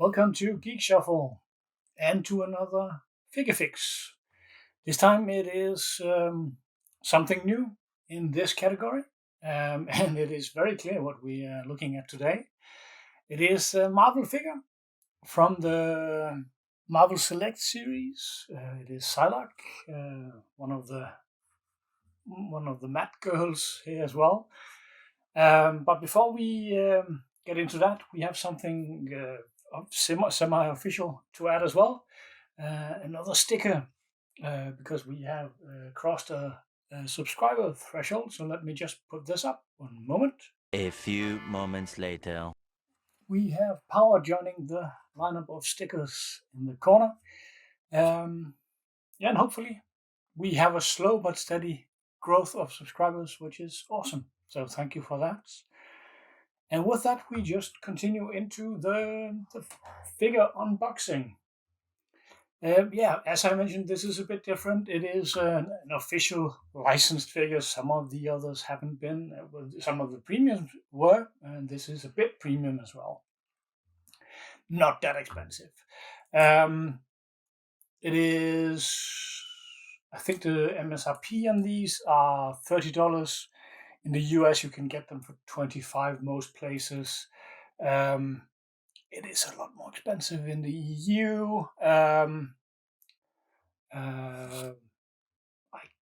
Welcome to Geek Shuffle and to another figure fix. This time it is something new in this category, and it is very clear what we are looking at today. It is a Marvel figure from the Marvel Select series. It is Psylocke, one of the Matt girls here as well. But before we get into that, we have something semi-official to add as well. Another sticker because we have crossed a subscriber threshold. So let me just put this up 1 moment. A few moments later. We have Power joining the lineup of stickers in the corner. And hopefully we have a slow but steady growth of subscribers, which is awesome. So thank you for that. And with that, we just continue into the figure unboxing. As I mentioned, this is a bit different. It is an official licensed figure. Some of the others haven't been. Some of the premiums were, and this is a bit premium as well. Not that expensive. It is, I think the MSRP on these are $30. In the US, you can get them for $25 most places. It is a lot more expensive in the EU. I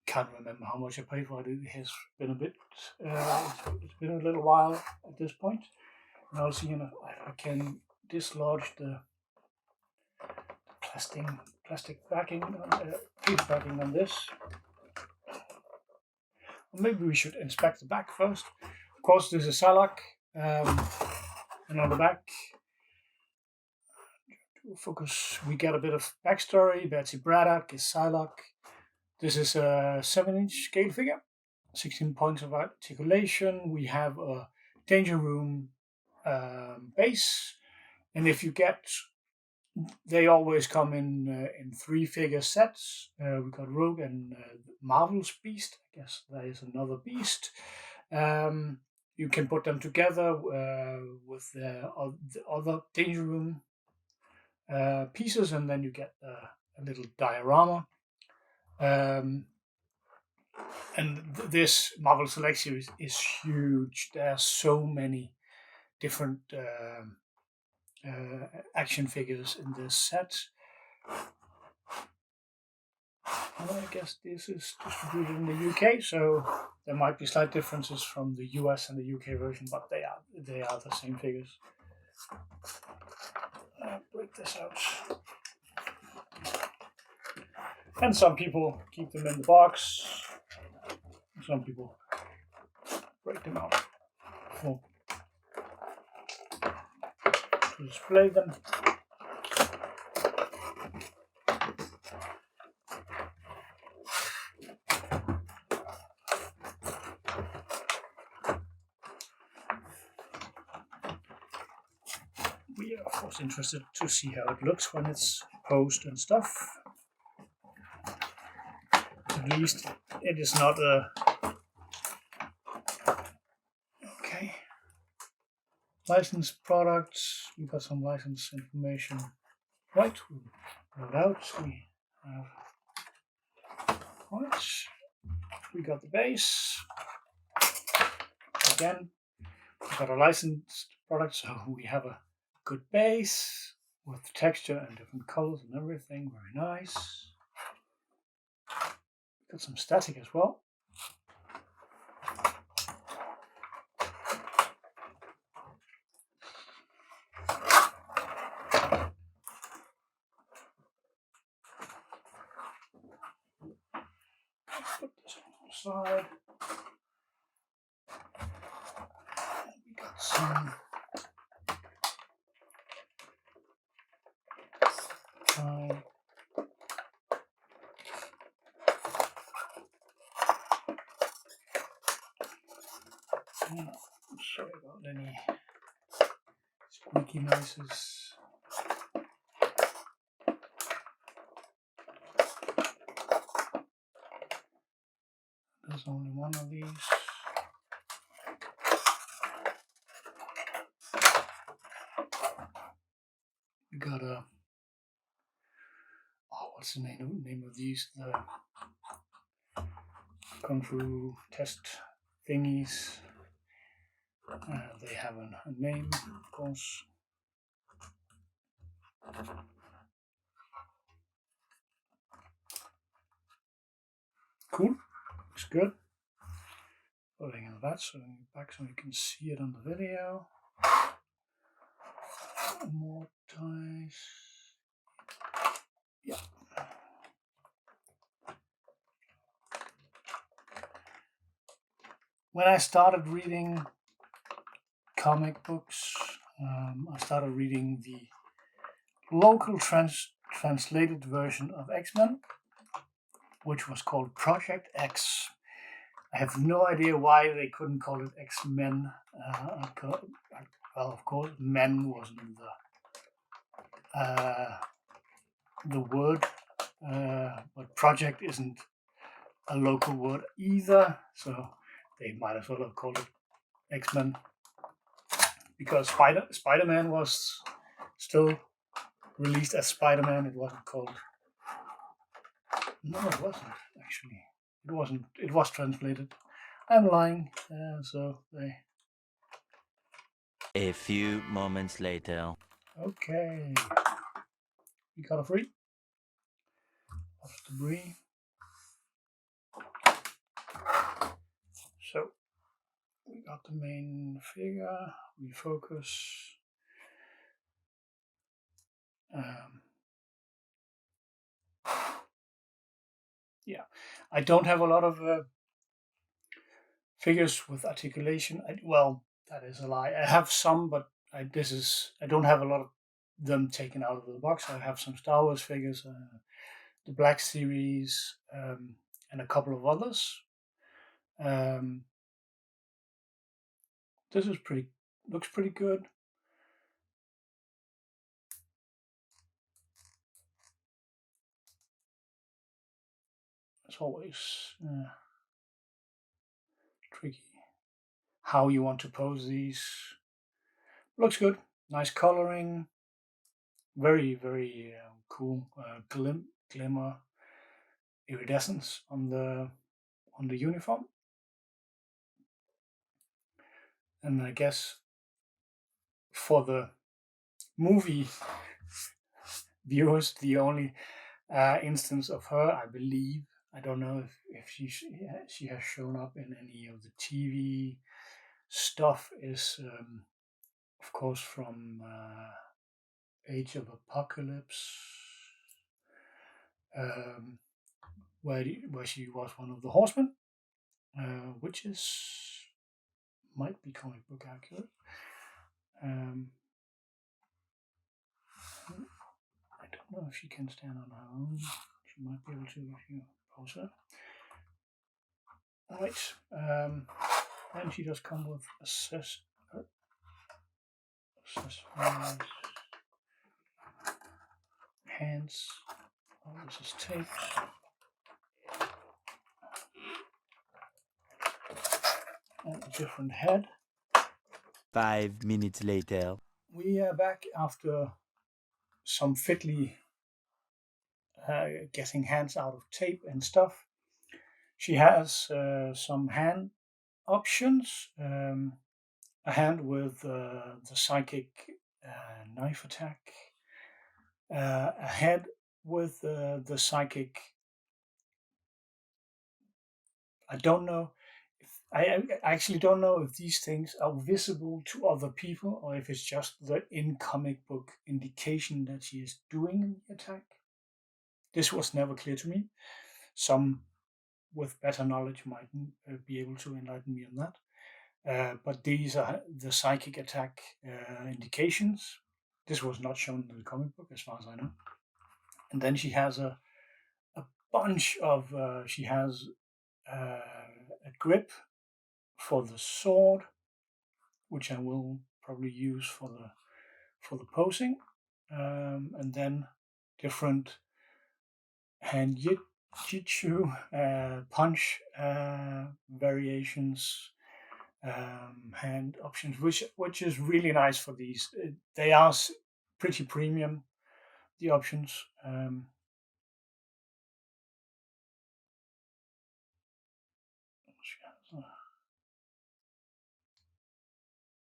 can't remember how much I paid for it. It has been a bit. It's been a little while at this point. And I'll see if I can dislodge the plastic backing, paper backing on this. Or maybe we should inspect the back first. Of course, this is Psylocke, and on the back, to focus, we get a bit of backstory. Betsy Braddock is Psylocke. This is a 7-inch scale figure, 16 points of articulation. We have a danger room base, and if you get, they always come in 3-figure sets. We got Rogue and Marvel's Beast. I guess that is another Beast. You can put them together with the other danger room pieces, and then you get a little diorama. And this Marvel Select series is huge. There are so many different action figures in this set. And I guess this is distributed in the UK, so there might be slight differences from the US and the UK version, but they are the same figures. Break this out. And some people keep them in the box. Some people break them out to display them. We are of course interested to see how it looks when it's posed and stuff. At least it is not a licensed products. We got some license information. Right, we'll roll out. We have we got the base. Again, we got a licensed product, so we have a good base with texture and different colors and everything. Very nice. Got some static as well. Put this on the side. We got some sorry about any squeaky noises. There's only one of these. got a what's the name of these? The Kung Fu test thingies. They have a name, of course. Cool. Looks good. Putting in that back so you can see it on the video. More ties. Yeah. When I started reading comic books, I started reading the local translated version of X-Men, which was called Project X. I have no idea why they couldn't call it X-Men. Well, of course, men wasn't the word, but project isn't a local word either, so they might as well have called it X-Men, because Spider-Man was still released as Spider-Man. It wasn't called. No, it wasn't actually. It wasn't. It was translated. I'm lying. So they. A few moments later. Okay. We got a free. Lots of debris. So we got the main figure. Refocus. Yeah, I don't have a lot of figures with articulation. Well, that is a lie. I have some, but I don't have a lot of them taken out of the box. I have some Star Wars figures, the Black Series, and a couple of others. This is looks pretty good. It's always tricky how you want to pose these. Looks good. Nice coloring. Very, very cool glimmer, iridescence on the uniform. And I guess for the movie viewers, the only instance of her, I believe, I don't know if she has shown up in any of the TV stuff, is of course from Age of Apocalypse, where she was one of the Horsemen, which might be comic book accurate. I don't know if she can stand on her own. She might be able to if you pose her. Right. And she does come with accessories. Hands. Oh, this is tape. And a different head. 5 minutes later. We are back after some fiddly getting hands out of tape and stuff. She has some hand options. A hand with the psychic knife attack. A head with the psychic. I don't know. I actually don't know if these things are visible to other people or if it's just the in comic book indication that she is doing the attack. This was never clear to me. Some with better knowledge might be able to enlighten me on that. But these are the psychic attack indications. This was not shown in the comic book as far as I know. And then she has a bunch of, she has a grip for the sword, which I will probably use for the posing, and then different hand jitsu punch variations, hand options, which is really nice for these. They are pretty premium. the options.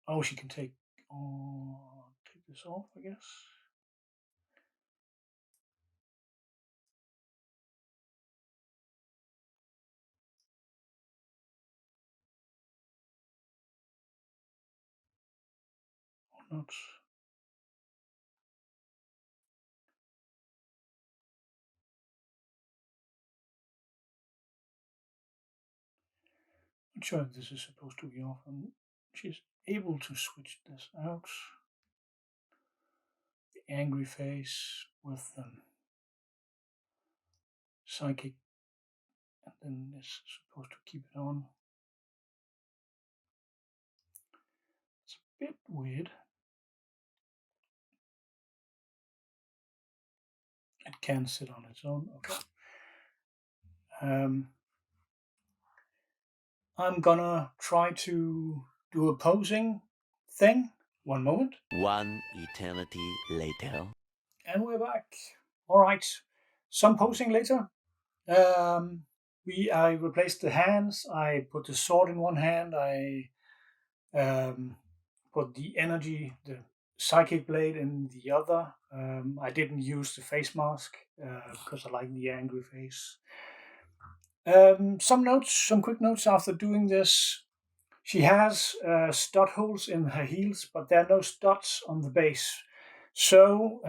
Oh, she can take this off, I guess. Not. Not sure if this is supposed to be off, and she's able to switch this out. The angry face with psychic, and then this is supposed to keep it on. It's a bit weird. It can sit on its own. Okay. I'm gonna try to do a posing thing. One moment. One eternity later. And we're back. All right. Some posing later. I replaced the hands. I put the sword in one hand. I put the psychic blade in the other. I didn't use the face mask because I like the angry face. Some quick notes after doing this. She has stud holes in her heels, but there are no studs on the base. So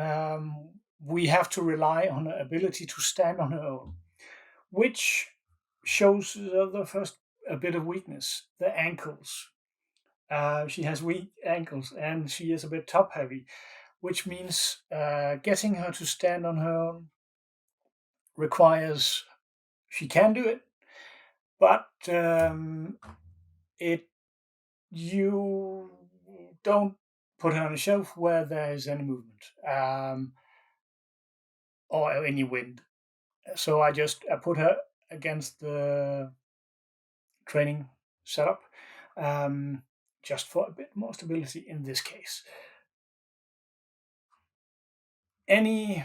we have to rely on her ability to stand on her own, which shows the first a bit of weakness, the ankles. She has weak ankles and she is a bit top heavy, which means getting her to stand on her own requires, she can do it, but you don't put her on a shelf where there is any movement or any wind. So I put her against the training setup just for a bit more stability in this case. Any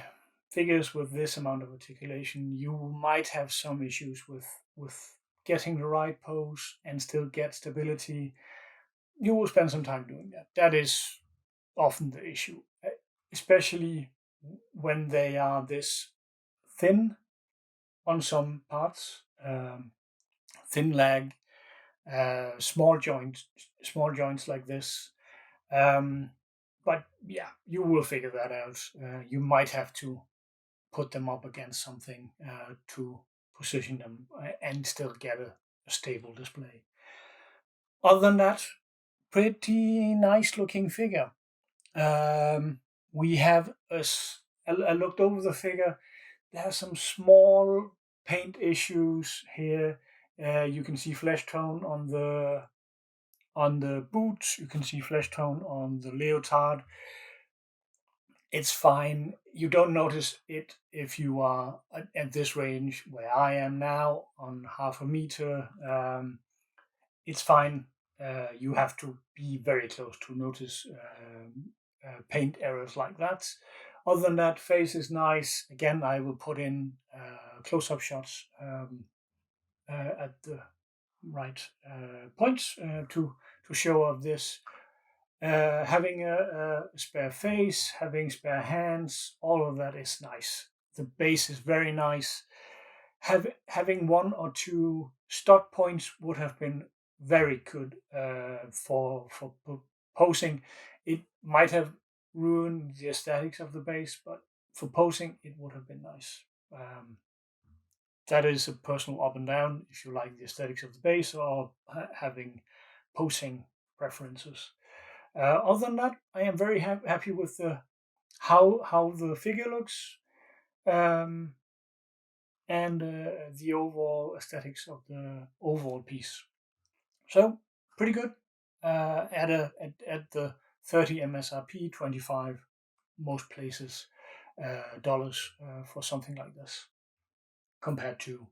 figures with this amount of articulation, you might have some issues with getting the right pose and still get stability. You will spend some time doing that. That is often the issue, especially when they are this thin on some parts, thin leg, small joints like this. But yeah, you will figure that out. You might have to put them up against something to position them and still get a stable display. Other than that, pretty nice looking figure. We have I looked over the figure. There are some small paint issues here. You can see flesh tone on the boots. You can see flesh tone on the leotard. It's fine. You don't notice it if you are at this range where I am now on 0.5 meter. It's fine. You have to be very close to notice paint errors like that. Other than that, face is nice. Again, I will put in close-up shots at the right points to show off this. Having a spare face, having spare hands, all of that is nice. The base is very nice. Having 1 or 2 stud points would have been very good for posing. It might have ruined the aesthetics of the base, but for posing, it would have been nice. That is a personal up and down if you like the aesthetics of the base or having posing preferences. Other than that, I am very happy with how the figure looks and the overall aesthetics of the overall piece. So pretty good at the 30 MSRP, 25 most places dollars for something like this, compared to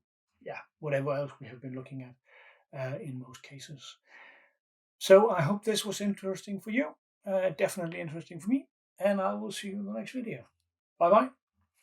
whatever else we have been looking at in most cases. So I hope this was interesting for you. Definitely interesting for me, and I will see you in the next video. Bye bye.